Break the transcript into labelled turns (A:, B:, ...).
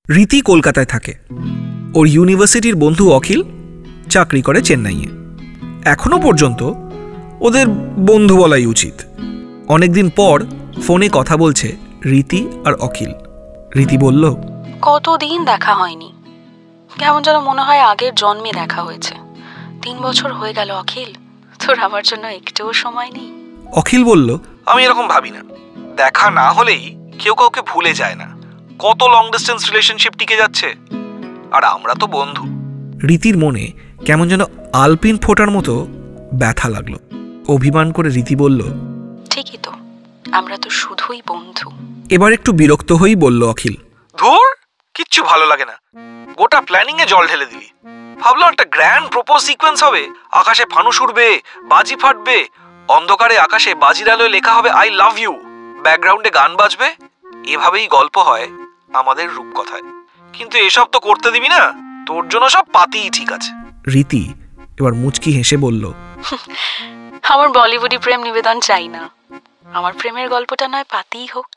A: রীতি কলকাতায় থাকে। ওর ইউনিভার্সিটির বন্ধু অখিল চাকরি করে চেন্নাইয়ে। এখনো পর্যন্ত ওদের বন্ধু বলাই উচিত। অনেকদিন পর ফোনে কথা বলছে রীতি আর অখিল। রীতি বলল,
B: কতদিন দেখা হয়নি, কেমন যেন মনে হয় আগের জন্মে দেখা হয়েছে। 3 বছর হয়ে গেল অখিল, তোর আমার জন্য একটুও সময় নেই?
A: অখিল বলল, আমি এরকম ভাবি না। দেখা না হলেই কেউ কাউকে ভুলে যায় না। কত লং ডিস্টেন্স রিলেশনশিপ টিকে যাচ্ছে, আর আমরা তো বন্ধু। রীতির মনে কেমন যেন আলপিন ফোটার মতো ব্যথা লাগলো। অভিমান করে রীতি বলল,
B: ঠিকই তো, আমরা তো শুধুই বন্ধু।
A: এবার একটু বিরক্ত হয়েই বলল অখিল, ধুর, কিচ্ছু ভালো লাগে না। গোটা প্ল্যানিং এ জল ঢেলে দিলি। ভাবলাম একটা গ্র্যান্ড প্রপোজ সিকোয়েন্স হবে, আকাশে ফানুস উড়বে, বাজি ফাটবে, অন্ধকারে আকাশে বাজির আলোয় লেখা হবে আই লাভ ইউ, ব্যাকগ্রাউন্ডে গান বাজবে। এভাবেই গল্প হয় আমাদের রূপকথায়। কিন্তু এসব তো করতে দিবি না, তোর জন্য সব পাতিই ঠিক আছে। রীতি এবার মুচকি হেসে বলল,
B: আমার বলিউডি প্রেম নিবেদন চাই না, আমার প্রেমের গল্পটা নয় পাতিই হোক।